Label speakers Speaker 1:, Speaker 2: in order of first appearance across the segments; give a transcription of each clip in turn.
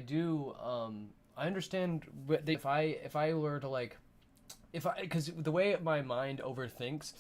Speaker 1: do I understand if I were to like if I because the way my mind overthinks,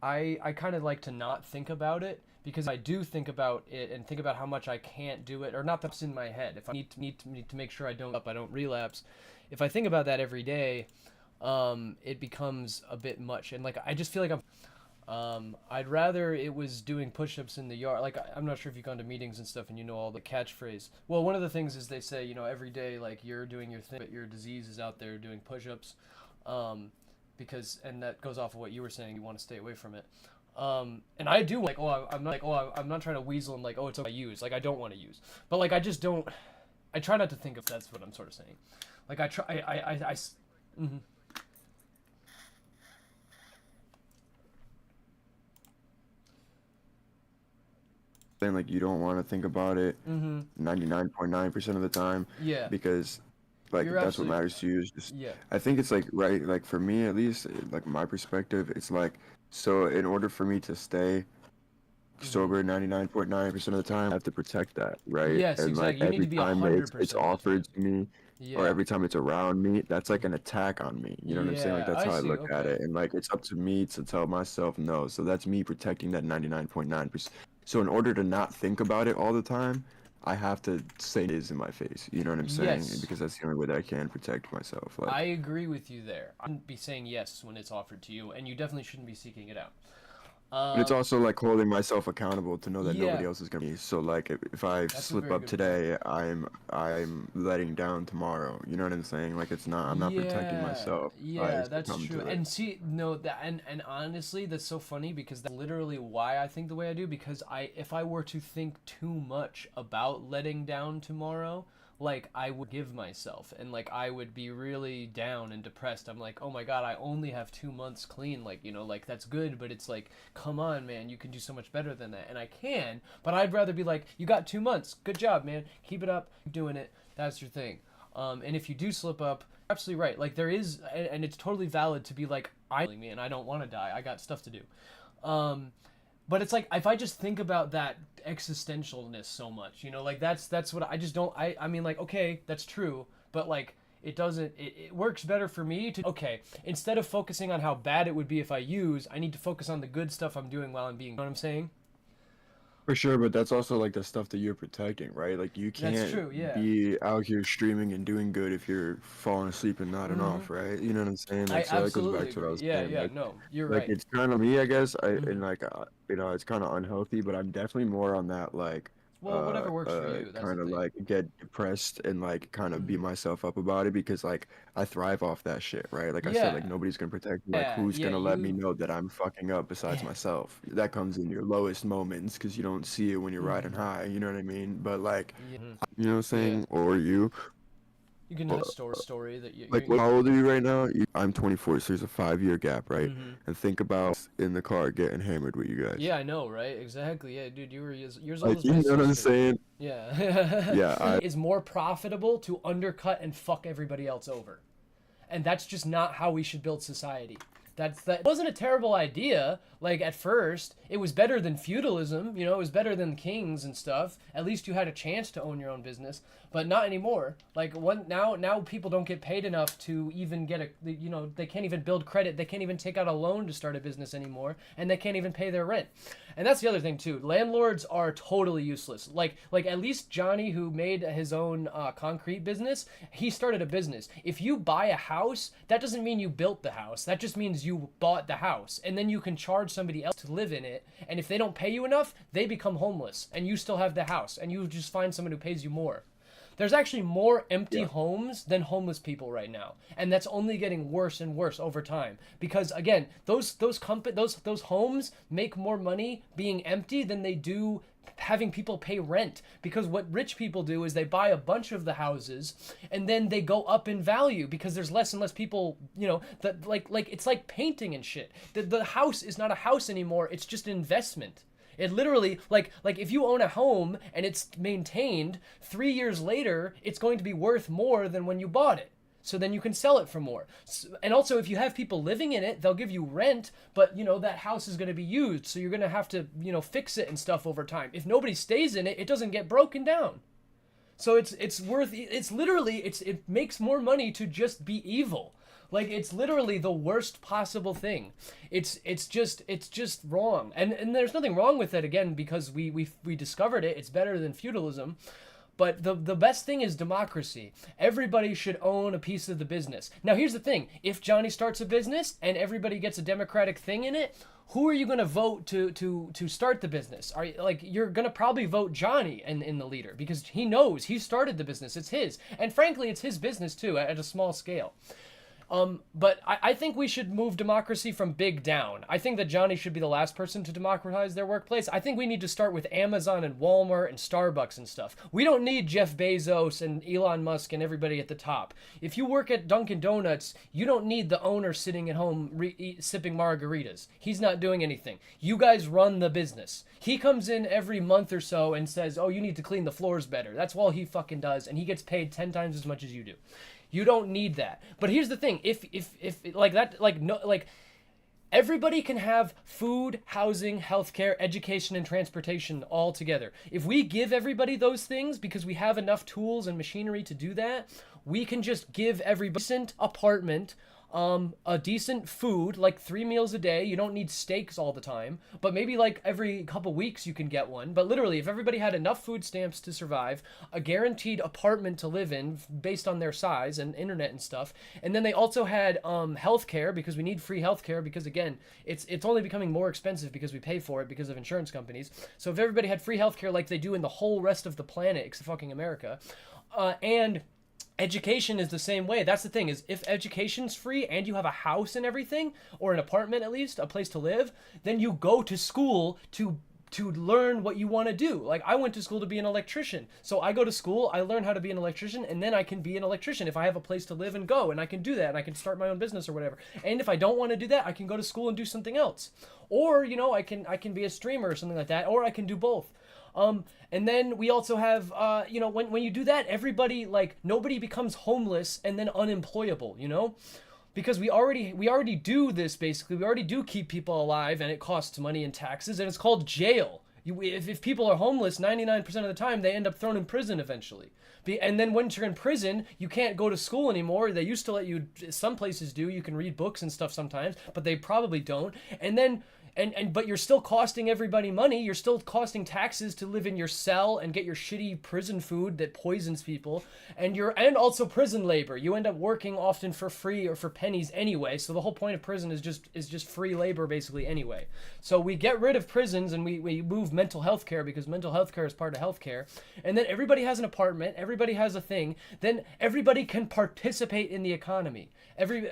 Speaker 1: I kind of like to not think about it because I do think about it and think about how much I can't do it or not that's in my head. If I need to make sure I don't relapse. If I think about that every day, it becomes a bit much and like I just feel like I'd rather it was doing push-ups in the yard. Like I'm not sure if you've gone to meetings and stuff and you know all the catchphrase. Well, one of the things is they say, you know, every day like you're doing your thing, but your disease is out there doing push-ups, um, because and that goes off of what you were saying. You want to stay away from it. And I do like, I'm not trying to weasel and like, oh, it's okay I use. Like I don't want to use, but like I just don't. I try not to think of that's what I'm sort of saying. Like I try, mhm.
Speaker 2: Then like you don't want to think about it
Speaker 1: Mm-hmm.
Speaker 2: 99.9% of the time
Speaker 1: Yeah.
Speaker 2: because like
Speaker 1: You're
Speaker 2: that's what
Speaker 1: absolutely
Speaker 2: matters to you is just
Speaker 1: yeah.
Speaker 2: I think it's like right like for me at least like my perspective it's like so in order for me to stay
Speaker 1: Mm-hmm.
Speaker 2: sober 99.9% of the time I have to protect that, right?
Speaker 1: Yes,
Speaker 2: And like
Speaker 1: exactly. You need
Speaker 2: every
Speaker 1: to be
Speaker 2: time
Speaker 1: hundred
Speaker 2: it's
Speaker 1: percent of
Speaker 2: offered
Speaker 1: it.
Speaker 2: to me or
Speaker 1: Yeah.
Speaker 2: every time it's around me, that's like an attack on me. You know what I'm saying? Like
Speaker 1: Yeah.
Speaker 2: that's
Speaker 1: I
Speaker 2: how I
Speaker 1: see.
Speaker 2: look at
Speaker 1: Okay.
Speaker 2: it. And like it's up to me to tell myself no. So that's me protecting that 99.9%. So in order to not think about it all the time, I have to say it is in my face. You know what I'm saying?
Speaker 1: Yes,
Speaker 2: Because that's the only way that I can protect myself.
Speaker 1: I
Speaker 2: Like
Speaker 1: agree with you there. I shouldn't be saying yes when it's offered to you, and you definitely shouldn't be seeking it out.
Speaker 2: but it's
Speaker 1: Um.
Speaker 2: also like holding myself accountable to know that nobody
Speaker 1: Yeah.
Speaker 2: else is gonna be. So like if I
Speaker 1: That's a
Speaker 2: slip
Speaker 1: very
Speaker 2: up
Speaker 1: good point.
Speaker 2: today, I'm letting down tomorrow. You know what I'm saying? Like it's not I'm not protecting
Speaker 1: Yeah,
Speaker 2: myself if I
Speaker 1: yeah, that's
Speaker 2: succumb
Speaker 1: true.
Speaker 2: to it.
Speaker 1: And see, no, that and honestly, that's so funny because that's literally why I think the way I do. Because if I were to think too much about letting down tomorrow, like I would give myself, and like I would be really down and depressed. I'm like, oh my god, I only have 2 months clean. Like you know, like that's good, but it's like, come on, man, you can do so much better than that, and I can. But I'd rather be like, you got 2 months, good job, man, keep it up, keep doing it. That's your thing. And if you do slip up, absolutely right. Like there is, and it's totally valid to be like, I'm me and I don't want to die. I got stuff to do. Um, but it's like if I just think about that existentialness so much, you know, like that's what I just don't. I mean, like okay, that's true, but like it doesn't. It works better for me to okay. Instead of focusing on how bad it would be if I use, I need to focus on the good stuff I'm doing while I'm being. You know what I'm saying?
Speaker 2: For sure, but that's also like the stuff that you're protecting, right? Like you
Speaker 1: That's
Speaker 2: can't
Speaker 1: true. Yeah.
Speaker 2: be out here streaming and doing good if you're falling asleep and nodding
Speaker 1: Mm-hmm.
Speaker 2: off, right? You know what I'm saying?
Speaker 1: I
Speaker 2: Like so that goes back
Speaker 1: absolutely
Speaker 2: to what I
Speaker 1: agree.
Speaker 2: was
Speaker 1: Yeah.
Speaker 2: saying.
Speaker 1: Yeah. No, you're
Speaker 2: Like
Speaker 1: right.
Speaker 2: it's kind of me, I guess.
Speaker 1: Mm-hmm.
Speaker 2: And like you know, it's kind of unhealthy, but I'm definitely more on that like
Speaker 1: Well, whatever works for you. That's the
Speaker 2: kind of
Speaker 1: thing.
Speaker 2: like get depressed and like kind of beat
Speaker 1: Mm-hmm.
Speaker 2: myself up about it because like I thrive off that shit, right? Like I said, like
Speaker 1: Yeah.
Speaker 2: nobody's gonna protect me. Like
Speaker 1: Yeah,
Speaker 2: who's
Speaker 1: yeah,
Speaker 2: gonna let me
Speaker 1: you.
Speaker 2: know that I'm fucking up besides myself? That comes in your lowest moments because you don't see it when you're riding
Speaker 1: Mhm.
Speaker 2: high. You know what I mean? But like,
Speaker 1: Yeah, mhm.
Speaker 2: you know what I'm
Speaker 1: Yeah.
Speaker 2: saying? Or you.
Speaker 1: You can have a story that
Speaker 2: Like,
Speaker 1: you.
Speaker 2: how old are you right now? I'm 24, so there's a 5 year gap, right?
Speaker 1: Mhm.
Speaker 2: And think about in the car getting hammered with you guys.
Speaker 1: Yeah, I know, right? Exactly. Yeah, dude, you were years old
Speaker 2: Like,
Speaker 1: as
Speaker 2: you
Speaker 1: my
Speaker 2: know what I'm
Speaker 1: sister.
Speaker 2: saying?
Speaker 1: Yeah.
Speaker 2: Yeah, I
Speaker 1: Is more profitable to undercut and fuck everybody else over. And that's just not how we should build society. That wasn't a terrible idea. Like at first, it was better than feudalism. You know, it was better than kings and stuff. At least you had a chance to own your own business, but not anymore. Like one now people don't get paid enough to even get a. You know, they can't even build credit. They can't even take out a loan to start a business anymore, and they can't even pay their rent. And that's the other thing too. Landlords are totally useless. Like at least Johnny, who made his own concrete business, he started a business. If you buy a house, that doesn't mean you built the house. That just means you bought the house, and then you can charge somebody else to live in it. And if they don't pay you enough, they become homeless, and you still have the house, and you just find someone who pays you more. There's actually more empty
Speaker 2: yeah.
Speaker 1: homes than homeless people right now, and that's only getting worse and worse over time. Because again, those homes make more money being empty than they do having people pay rent. Because what rich people do is they buy a bunch of the houses, and then they go up in value because there's less and less people. You know that like it's like painting and shit. The house is not a house anymore. It's just an investment. It literally like if you own a home and it's maintained, 3 years later, it's going to be worth more than when you bought it. So then you can sell it for more. And also, if you have people living in it, they'll give you rent, but you know that house is going to be used, so you're going to have to fix it and stuff over time. If nobody stays in it, it doesn't get broken down. So it's worth, it's literally, it makes more money to just be evil. Like, it's literally the worst possible thing. It's just wrong. And there's nothing wrong with it, again, because we discovered it. It's better than feudalism. But the best thing is democracy. Everybody should own a piece of the business. Now, here's the thing. If Johnny starts a business and everybody gets a democratic thing in it, who are you going to vote to start the business? Are you, like, you're going to probably vote Johnny in the leader, because he knows he started the business. It's his. And frankly, it's his business too, at a small scale. But I think we should move democracy from big down. I think that Johnny should be the last person to democratize their workplace. I think we need to start with Amazon and Walmart and Starbucks and stuff. We don't need Jeff Bezos and Elon Musk and everybody at the top. If you work at Dunkin' Donuts, you don't need the owner sitting at home sipping margaritas. He's not doing anything. You guys run the business. He comes in every month or so and says, oh, you need to clean the floors better. That's all he fucking does, and he gets paid 10 times as much as you do. You don't need that. But here's the thing: if like that, like, no, like, everybody can have food, housing, healthcare, education, and transportation all together. If we give everybody those things because we have enough tools and machinery to do that, we can just give everybody a decent apartment, a decent food, like 3 meals a day. You don't need steaks all the time, but maybe like every couple weeks you can get one. But literally, if everybody had enough food stamps to survive, a guaranteed apartment to live in based on their size and internet and stuff, and then they also had healthcare, because we need free healthcare, because again, it's only becoming more expensive because we pay for it because of insurance companies. So if everybody had free healthcare like they do in the whole rest of the planet except fucking America, and education is the same way. That's the thing, is if education's free and you have a house and everything, or an apartment at least, a place to live, then you go to school to learn what you want to do. Like, I went to school to be an electrician. So I go to school, I learn how to be an electrician, and then I can be an electrician if I have a place to live and go, and I can do that, and I can start my own business or whatever. And if I don't want to do that, I can go to school and do something else. Or, I can be a streamer or something like that, or I can do both. And then we also have, when you do that, everybody, like, nobody becomes homeless and then unemployable, because we already do this. Basically, we already do keep people alive, and it costs money and taxes, and it's called jail. If people are homeless, 99% of the time, they end up thrown in prison eventually. And then once you're in prison, you can't go to school anymore. They used to let you, some places do, you can read books and stuff sometimes, but they probably don't. And then but you're still costing everybody money. You're still costing taxes to live in your cell and get your shitty prison food that poisons people, and also prison labor. You end up working often for free or for pennies anyway. So the whole point of prison is just free labor basically anyway. So we get rid of prisons and we move mental health care, because mental health care is part of health care. And then everybody has an apartment, everybody has a thing. Then everybody can participate in the economy.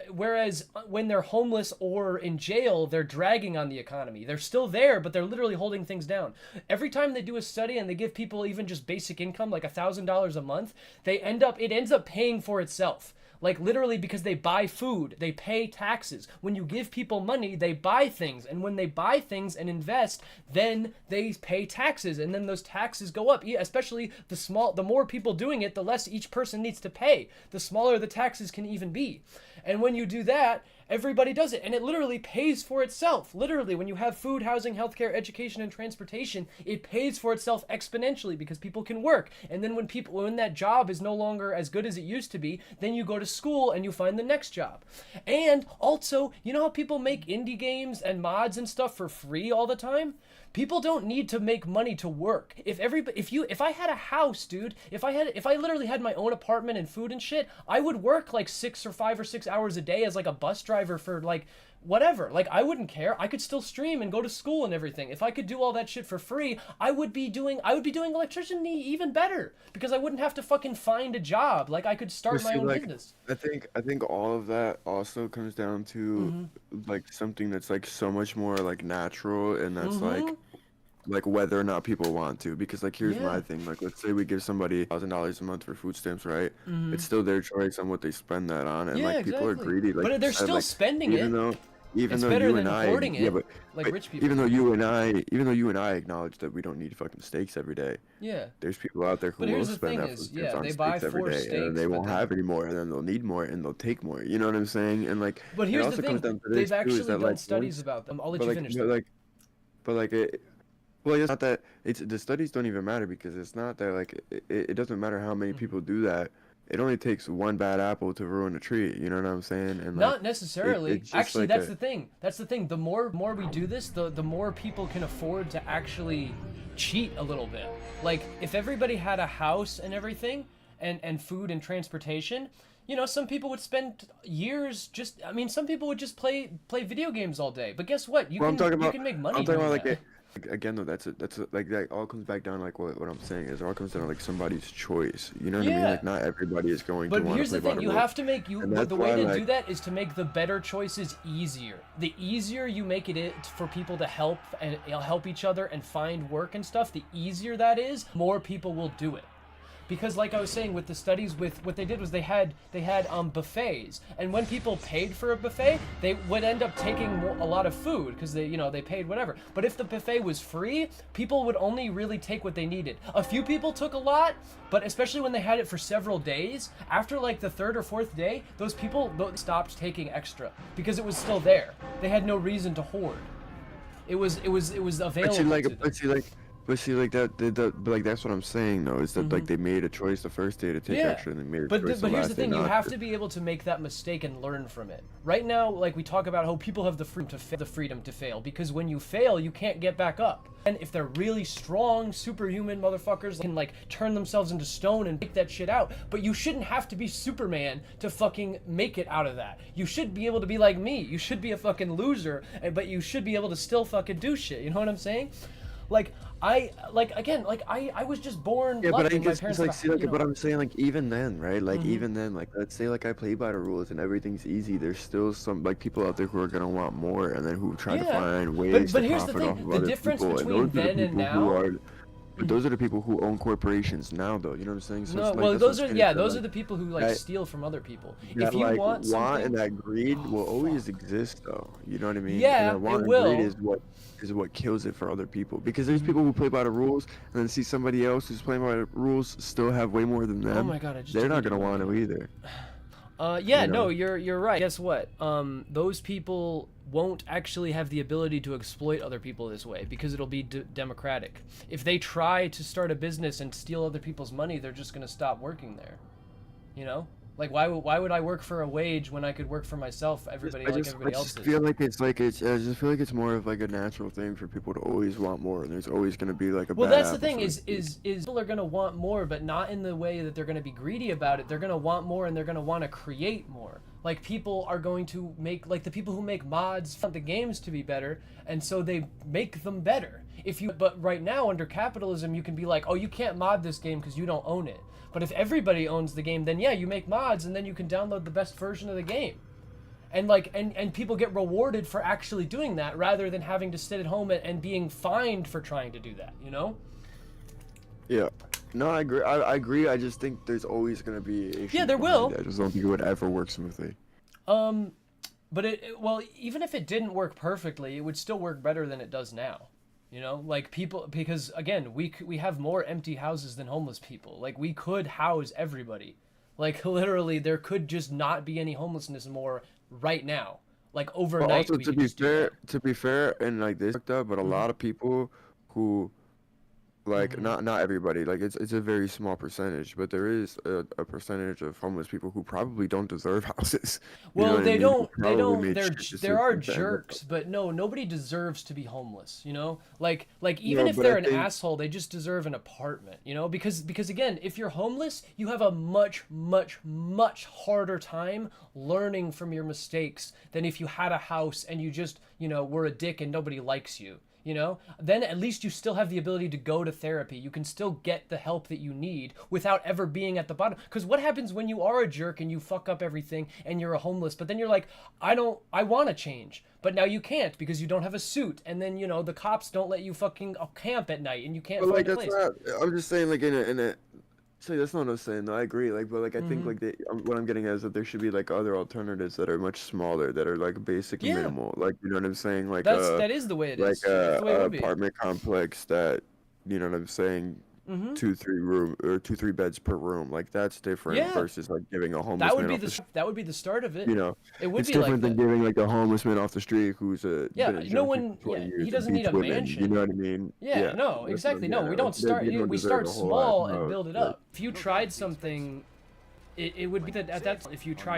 Speaker 1: Whereas when they're homeless or in jail, they're dragging on the economy. They're still there, but they're literally holding things down. Every time they do a study and they give people even just basic income, like $1,000 a month, it ends up paying for itself. Like, literally, because they buy food, they pay taxes. When you give people money, they buy things. And when they buy things and invest, then they pay taxes. And then those taxes go up. Especially the more people doing it, the less each person needs to pay. The smaller the taxes can even be. And when you do that, everybody does it, and it literally pays for itself. Literally, when you have food, housing, healthcare, education, and transportation, it pays for itself exponentially, because people can work. And then when that job is no longer as good as it used to be, then you go to school and you find the next job. And also, you know how people make indie games and mods and stuff for free all the time? People don't need to make money to work. If I had a house, dude, if I literally had my own apartment and food and shit, I would work like 5 or 6 hours a day as like a bus driver for like whatever. Like, I wouldn't care. I could still stream and go to school and everything. If I could do all that shit for free, I would be doing electricity even better, because I wouldn't have to fucking find a job. Like, I could start my own business.
Speaker 2: I think all of that also comes down to like something that's like so much more like natural, and that's like whether or not people want to. Because like, here's my thing, like, let's say we give somebody $1,000 a month for food stamps, right? It's still their choice on what they spend that on, and like, people are greedy, like,
Speaker 1: but they're still
Speaker 2: like,
Speaker 1: spending it.
Speaker 2: Even
Speaker 1: it's
Speaker 2: though
Speaker 1: better
Speaker 2: you
Speaker 1: than
Speaker 2: and I,
Speaker 1: hoarding it,
Speaker 2: yeah, but
Speaker 1: rich people.
Speaker 2: even though you and I acknowledge that we don't need fucking steaks every day.
Speaker 1: Yeah.
Speaker 2: There's people out there who will spend that food stamps on steaks every day, and then they won't have any more, and then they'll need more, and they'll take more. You know what I'm saying? And like,
Speaker 1: but here's
Speaker 2: it also
Speaker 1: the thing:
Speaker 2: comes down to
Speaker 1: they've
Speaker 2: this too,
Speaker 1: actually
Speaker 2: is that,
Speaker 1: done
Speaker 2: like,
Speaker 1: studies about them. I'll let you finish.
Speaker 2: but like it, Well, it's not that it's the studies don't even matter because it's not that like it doesn't matter how many
Speaker 1: Mhm.
Speaker 2: people do that. It only takes one bad apple to ruin a tree. You know what I'm saying? And like
Speaker 1: Not necessarily.
Speaker 2: it's just
Speaker 1: Actually,
Speaker 2: like
Speaker 1: that's
Speaker 2: a
Speaker 1: the thing. That's the thing. The more we do this, the more people can afford to actually cheat a little bit. Like if everybody had a house and everything, and food and transportation, some people would spend years just. I mean, some people would just play video games all day. But guess what? You
Speaker 2: Well,
Speaker 1: can you can make
Speaker 2: I'm
Speaker 1: money
Speaker 2: talking
Speaker 1: doing
Speaker 2: about like
Speaker 1: that.
Speaker 2: it. Like, again, though, like that all comes back down like what I'm saying is it all comes down to like somebody's choice. You know what I mean?
Speaker 1: Yeah.
Speaker 2: Like not everybody is going to
Speaker 1: But
Speaker 2: want to
Speaker 1: here's
Speaker 2: play
Speaker 1: the
Speaker 2: by
Speaker 1: thing,
Speaker 2: the
Speaker 1: you
Speaker 2: rules,
Speaker 1: have to make you
Speaker 2: and
Speaker 1: but
Speaker 2: that's
Speaker 1: the way
Speaker 2: why
Speaker 1: to do
Speaker 2: like
Speaker 1: that is to make the better choices easier. The easier you make it for people to help and help each other and find work and stuff, the easier that is, more people will do it. Because like I was saying with the studies, with what they did was they had buffets, and when people paid for a buffet they would end up taking a lot of food because they paid whatever. But if the buffet was free, people would only really take what they needed. A few people took a lot, but especially when they had it for several days, after like the third or fourth day, those people stopped taking extra because it was still there. They had no reason to hoard. It was
Speaker 2: But see,
Speaker 1: available
Speaker 2: like,
Speaker 1: to them.
Speaker 2: but like that's what I'm saying though, is that like
Speaker 1: Hmm.
Speaker 2: they made a choice the first day to take
Speaker 1: Yeah.
Speaker 2: extra, and they made a
Speaker 1: But
Speaker 2: choice the
Speaker 1: but here's the
Speaker 2: last day
Speaker 1: thing, you
Speaker 2: not
Speaker 1: have
Speaker 2: to.
Speaker 1: to be able to make that mistake and learn from it. Right now, like we talk about how people have the freedom to fail because when you fail, you can't get back up. And if they're really strong, superhuman motherfuckers can like turn themselves into stone and make that shit out. But you shouldn't have to be Superman to fucking make it out of that. You should be able to be like me. You should be a fucking loser, but you should be able to still fucking do shit. You know what I'm saying? Like I was just born
Speaker 2: Yeah, but I
Speaker 1: lucky. My
Speaker 2: guess it's
Speaker 1: parents
Speaker 2: like
Speaker 1: have
Speaker 2: see like
Speaker 1: a.
Speaker 2: but I'm saying like even then, right? Like
Speaker 1: Hmm.
Speaker 2: even then, like let's say like I play by the rules and everything's easy. There's still some like people out there who are gonna want more, and then who try to
Speaker 1: Yeah,
Speaker 2: find
Speaker 1: but
Speaker 2: ways to
Speaker 1: but here's the
Speaker 2: profit off
Speaker 1: thing:
Speaker 2: of
Speaker 1: the
Speaker 2: other
Speaker 1: difference
Speaker 2: people, and
Speaker 1: between
Speaker 2: those are the
Speaker 1: then and
Speaker 2: people who
Speaker 1: now.
Speaker 2: are. But those are the people who own corporations now, though. You know what I'm saying? So
Speaker 1: No,
Speaker 2: it's like
Speaker 1: well,
Speaker 2: that's what I'm
Speaker 1: those are
Speaker 2: saying is
Speaker 1: yeah,
Speaker 2: that
Speaker 1: those are
Speaker 2: like
Speaker 1: the people who like
Speaker 2: that
Speaker 1: steal from other people. If
Speaker 2: that
Speaker 1: you
Speaker 2: like
Speaker 1: want
Speaker 2: want and
Speaker 1: something,
Speaker 2: that greed
Speaker 1: oh
Speaker 2: will always
Speaker 1: fuck,
Speaker 2: exist though. You know what I mean? And
Speaker 1: yeah,
Speaker 2: that
Speaker 1: it
Speaker 2: want and greed
Speaker 1: will.
Speaker 2: is what kills it for other people. Because there's
Speaker 1: Hmm.
Speaker 2: people who play by the rules and then see somebody else who's playing by the rules still have way more than
Speaker 1: Oh
Speaker 2: them.
Speaker 1: my god, I just
Speaker 2: They're not
Speaker 1: deleted
Speaker 2: gonna
Speaker 1: my
Speaker 2: want to
Speaker 1: account.
Speaker 2: either.
Speaker 1: Yeah,
Speaker 2: You
Speaker 1: no,
Speaker 2: know?
Speaker 1: you're right. Guess what? Those people won't actually have the ability to exploit other people this way because it'll be democratic. If they try to start a business and steal other people's money, they're just gonna stop working there. You know, like why would I work for a wage when I could work for myself? Everybody like
Speaker 2: I
Speaker 1: everybody else
Speaker 2: just
Speaker 1: is.
Speaker 2: feel like I just feel like it's more of like a natural thing for people to always want more, and there's always gonna be like a
Speaker 1: Well,
Speaker 2: bad
Speaker 1: that's the
Speaker 2: apple,
Speaker 1: thing
Speaker 2: so to speak.
Speaker 1: is people are gonna want more, but not in the way that they're gonna be greedy about it. They're gonna want more, and they're gonna want to create more. Like people are going to make like the people who make mods want the games to be better, and so they make them better. But right now under capitalism, you can be like, oh, you can't mod this game because you don't own it. But if everybody owns the game, then yeah, you make mods, and then you can download the best version of the game. And people get rewarded for actually doing that rather than having to sit at home and being fined for trying to do that, you know?
Speaker 2: Yeah. No, I agree. I agree. I just think there's always gonna be
Speaker 1: Yeah,
Speaker 2: issues
Speaker 1: there
Speaker 2: behind
Speaker 1: will.
Speaker 2: it. I just don't think it would ever work smoothly.
Speaker 1: Um but well, even if it didn't work perfectly, it would still work better than it does now. You know, like people, because again, we have more empty houses than homeless people. Like we could house everybody. Like literally there could just not be any homelessness more right now. Like
Speaker 2: But
Speaker 1: overnight
Speaker 2: also
Speaker 1: we could just do that.
Speaker 2: to be fair, and like this fucked up, but a
Speaker 1: Mhm.
Speaker 2: lot of people who like
Speaker 1: Mhm.
Speaker 2: not everybody, like it's a very small percentage, but there is a percentage of homeless people who probably don't deserve houses. You know
Speaker 1: Well,
Speaker 2: what I
Speaker 1: they
Speaker 2: mean? Who
Speaker 1: don't. They
Speaker 2: probably
Speaker 1: don't.
Speaker 2: made shit
Speaker 1: There are
Speaker 2: decisions to end up.
Speaker 1: jerks, but no, nobody deserves to be homeless. You know, like even
Speaker 2: No,
Speaker 1: if
Speaker 2: but I
Speaker 1: they're an
Speaker 2: think
Speaker 1: asshole, they just deserve an apartment. You know, because again, if you're homeless, you have a much harder time learning from your mistakes than if you had a house and you just were a dick and nobody likes you. Then at least you still have the ability to go to therapy. You can still get the help that you need without ever being at the bottom. Because what happens when you are a jerk and you fuck up everything and you're a homeless, but then you're like, I want to change. But now you can't because you don't have a suit. And then, the cops don't let you fucking camp at night and you can't
Speaker 2: but like
Speaker 1: find a
Speaker 2: that's
Speaker 1: place.
Speaker 2: not. I'm just saying like in a. So that's not what I'm saying. No, I agree. Like, but like I think
Speaker 1: Hmm.
Speaker 2: like what I'm getting at is that there should be like other alternatives that are much smaller, that are like basic
Speaker 1: Yeah,
Speaker 2: minimal. Like you know what I'm saying?
Speaker 1: that is the way it is. That's the way it
Speaker 2: A
Speaker 1: would be.
Speaker 2: apartment complex that you know what I'm saying two, three beds per room. Like that's different
Speaker 1: Yeah,
Speaker 2: versus like giving a homeless
Speaker 1: that would
Speaker 2: man
Speaker 1: be
Speaker 2: off the
Speaker 1: that would be the start of it.
Speaker 2: you know,
Speaker 1: It would
Speaker 2: it's
Speaker 1: be like
Speaker 2: different than
Speaker 1: that.
Speaker 2: giving like a homeless man off the street who's
Speaker 1: Yeah,
Speaker 2: been a
Speaker 1: no
Speaker 2: junkie
Speaker 1: one.
Speaker 2: for
Speaker 1: Yeah,
Speaker 2: 20
Speaker 1: he
Speaker 2: years and
Speaker 1: doesn't need
Speaker 2: beats
Speaker 1: a
Speaker 2: women. You
Speaker 1: mansion.
Speaker 2: know what I mean?
Speaker 1: Yeah,
Speaker 2: Yeah,
Speaker 1: no,
Speaker 2: that's what I'm
Speaker 1: exactly. No,
Speaker 2: getting
Speaker 1: we
Speaker 2: at. Like
Speaker 1: don't start.
Speaker 2: they don't
Speaker 1: We
Speaker 2: deserve
Speaker 1: start
Speaker 2: a whole lot
Speaker 1: small and
Speaker 2: more.
Speaker 1: build it
Speaker 2: Like,
Speaker 1: up. If you tried something, it would be that at that if you tried